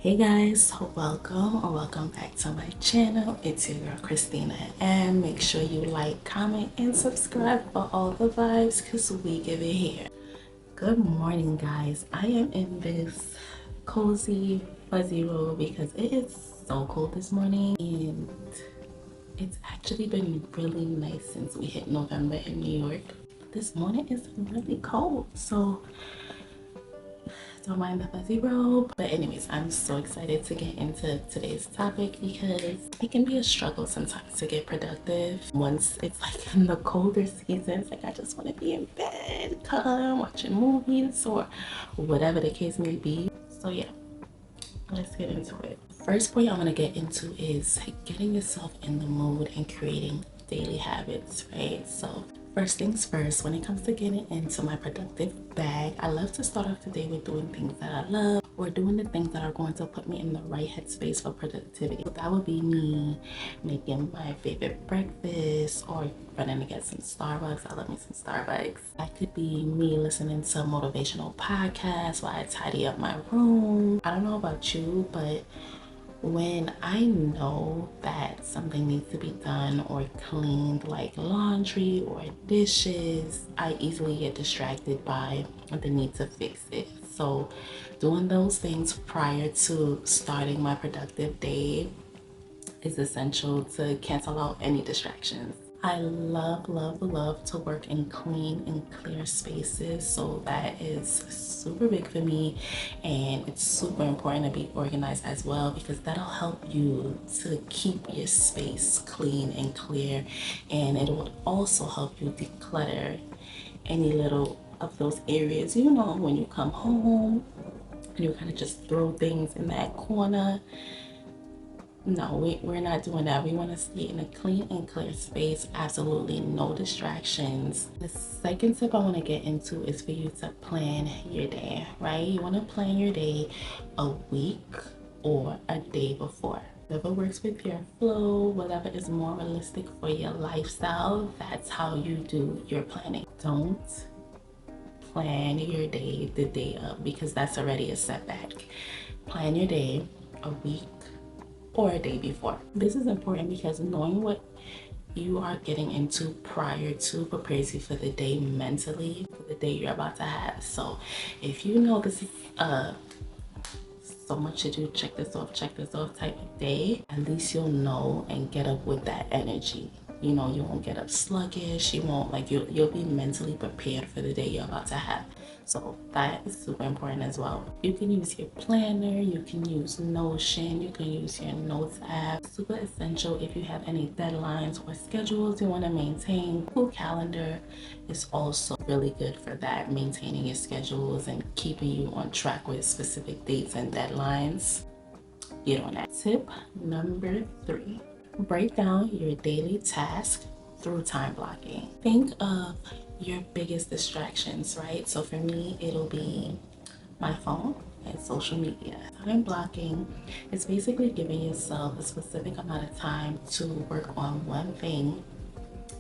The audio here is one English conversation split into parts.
Hey guys, welcome or welcome back to my channel. It's your girl Christina, and make sure you like, comment, and subscribe for all the vibes because we give it here. Good morning guys. I am in this cozy fuzzy robe because it is so cold this morning, and it's actually been really nice since we hit November in New York. This morning is really cold, so don't mind the fuzzy robe. But anyways, I'm so excited to get into today's topic because it can be a struggle sometimes to get productive once it's like in the colder seasons. Like I just want to be in bed, calm, watching movies or whatever the case may be. So yeah, let's get into it. First point I want to get into is getting yourself in the mood and creating daily habits, right? So first things first, when it comes to getting into my productive bag, I love to start off the day with doing things that I love or doing the things that are going to put me in the right headspace for productivity. So that would be me making my favorite breakfast or running to get some Starbucks. I love me some Starbucks. That could be me listening to motivational podcasts while I tidy up my room. I don't know about you, but when I know that something needs to be done or cleaned, like laundry or dishes, I easily get distracted by the need to fix it. So doing those things prior to starting my productive day is essential to cancel out any distractions. I love to work in clean and clear spaces, so that is super big for me, and it's super important to be organized as well because that'll help you to keep your space clean and clear, and it will also help you declutter any little of those areas, you know, when you come home and you kind of just throw things in that corner. No, we're not doing that. We want to stay in a clean and clear space. Absolutely no distractions. The second tip I want to get into is for you to plan your day, right? You want to plan your day a week or a day before. Whatever works with your flow, whatever is more realistic for your lifestyle, that's how you do your planning. Don't plan your day the day of because that's already a setback. Plan your day a week or a day before. This is important because knowing what you are getting into prior to prepares you for the day mentally, for the day you're about to have. So if you know this is so much to do, check this off type of day, at least you'll know and get up with that energy. You know, you won't get up sluggish, you won't, like, you'll be mentally prepared for the day you're about to have. So that is super important as well. You can use your planner, you can use Notion, you can use your notes app. Super essential if you have any deadlines or schedules you want to maintain. Google Calendar is also really good for that, maintaining your schedules and keeping you on track with specific dates and deadlines. Get on that. Tip number 3. Break down your daily task through time blocking. Think of your biggest distractions, right? So for me, it'll be my phone and social media. Time blocking is basically giving yourself a specific amount of time to work on one thing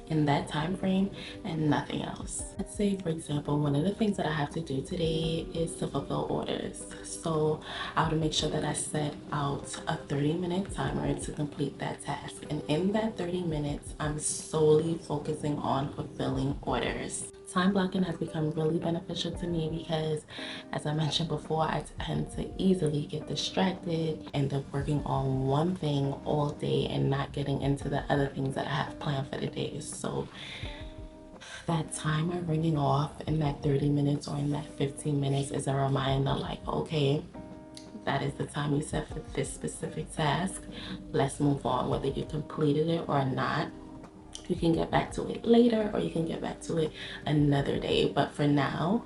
in that time frame and nothing else. Let's say, for example, one of the things that I have to do today is to fulfill orders. So I would make sure that I set out a 30-minute timer to complete that task. And in that 30 minutes, I'm solely focusing on fulfilling orders. Time blocking has become really beneficial to me because, as I mentioned before, I tend to easily get distracted, end up working on one thing all day and not getting into the other things that I have planned for the day. So that timer ringing off in that 30 minutes or in that 15 minutes is a reminder, like, okay, that is the time you set for this specific task. Let's move on, whether you completed it or not. You can get back to it later or you can get back to it another day. But for now,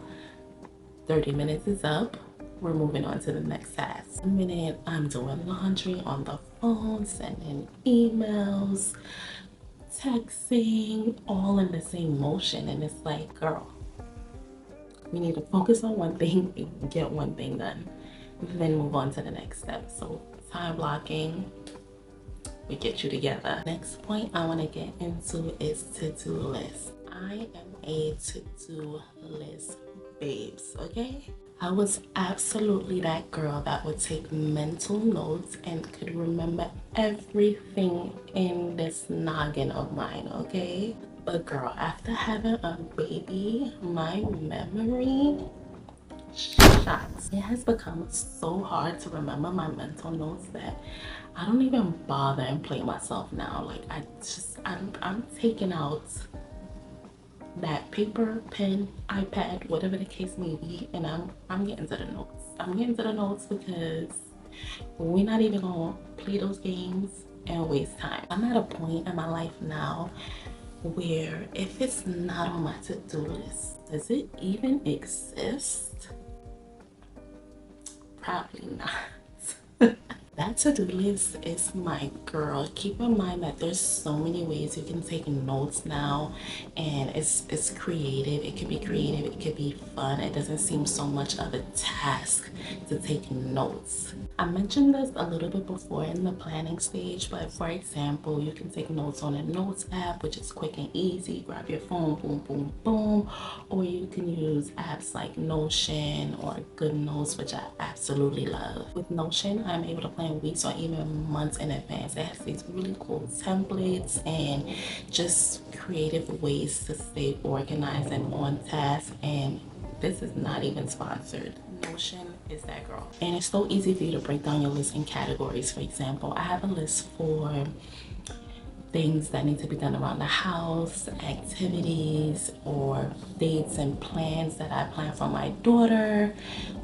30 minutes is up. We're moving on to the next task. 1 minute, I'm doing laundry on the phone, sending emails, texting, all in the same motion. And it's like, girl, we need to focus on one thing and get one thing done, then move on to the next step. So time blocking, we get you together. Next point I want to get into is to-do list. I am a to-do list babes, okay? I was absolutely that girl that would take mental notes and could remember everything in this noggin of mine, okay? But girl, after having a baby, my memory shots. It has become so hard to remember my mental notes that I don't even bother and play myself now. Like I'm taking out that paper, pen, iPad, whatever the case may be, and I'm getting to the notes. I'm getting to the notes because we're not even gonna play those games and waste time. I'm at a point in my life now where if it's not on my to-do list, does it even exist? Probably not. That to-do list is my girl. Keep in mind that there's so many ways you can take notes now, and it's creative. It can be creative, it could be fun. It doesn't seem so much of a task to take notes. I mentioned this a little bit before in the planning stage, but for example, you can take notes on a notes app, which is quick and easy. Grab your phone, boom, boom, boom. Or you can use apps like Notion or Good Notes, which I absolutely love. With Notion, I'm able to plan weeks or even months in advance. It has these really cool templates and just creative ways to stay organized and on task. And this is not even sponsored. Notion is that girl. And it's so easy for you to break down your list in categories. For example, I have a list for things that need to be done around the house, activities, or dates and plans that I plan for my daughter.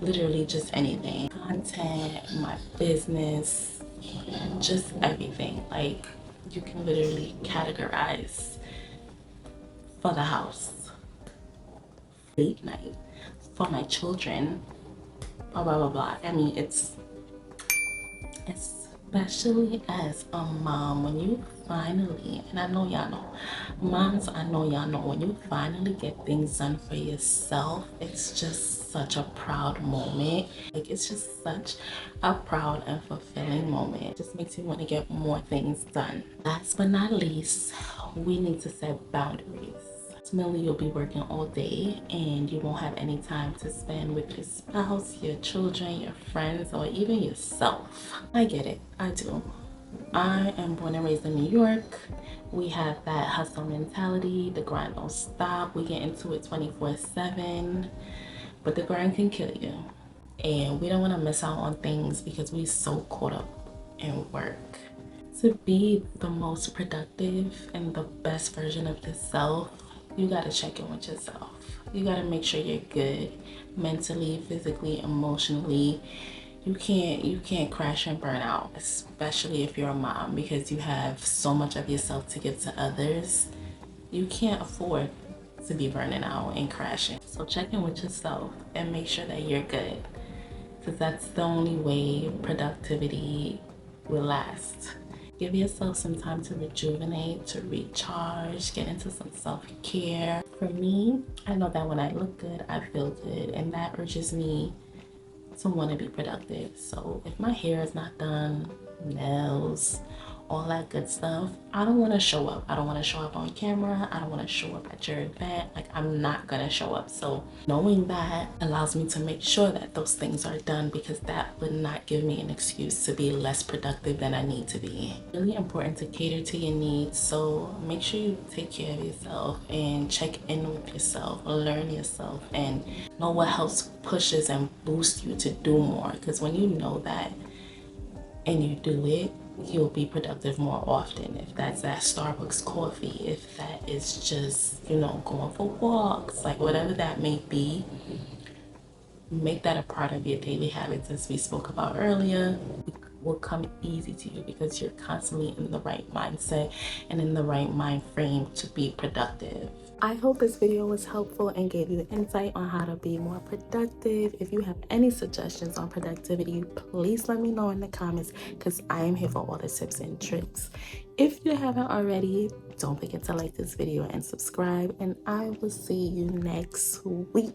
Literally just anything. Content, my business, just everything. Like, you can literally categorize for the house, date night, for my children, blah blah blah blah. I mean, it's especially as a mom, when you finally, and I know y'all know, moms, I know y'all know, when you finally get things done for yourself, it's just such a proud moment. Like, it's just such a proud and fulfilling moment. It just makes you want to get more things done. Last but not least, we need to set boundaries. Ultimately, you'll be working all day and you won't have any time to spend with your spouse, your children, your friends, or even yourself. I get it. I do. I am born and raised in New York. We have that hustle mentality. The grind don't stop. We get into it 24/7, but the grind can kill you. And we don't want to miss out on things because we're so caught up in work. To be the most productive and the best version of yourself, you gotta check in with yourself. You gotta make sure you're good mentally, physically, emotionally. You can't crash and burn out, especially if you're a mom, because you have so much of yourself to give to others. You can't afford to be burning out and crashing. So check in with yourself and make sure that you're good, because that's the only way productivity will last. Give yourself some time to rejuvenate, to recharge, get into some self-care. For me, I know that when I look good, I feel good, and that urges me to want to be productive. So if my hair is not done, nails, all that good stuff, I don't want to show up. I don't want to show up on camera. I don't want to show up at your event. Like, I'm not gonna show up. So knowing that allows me to make sure that those things are done, because that would not give me an excuse to be less productive than I need to be. Really important to cater to your needs. So make sure you take care of yourself and check in with yourself, learn yourself, and know what helps pushes and boosts you to do more. Because when you know that and you do it, you'll be productive more often. If that's that Starbucks coffee, if that is just, going for walks, like whatever that may be, make that a part of your daily habits. As we spoke about earlier, it will come easy to you because you're constantly in the right mindset and in the right mind frame to be productive. I hope this video was helpful and gave you insight on how to be more productive. If you have any suggestions on productivity, please let me know in the comments, because I am here for all the tips and tricks. If you haven't already, don't forget to like this video and subscribe, and I will see you next week.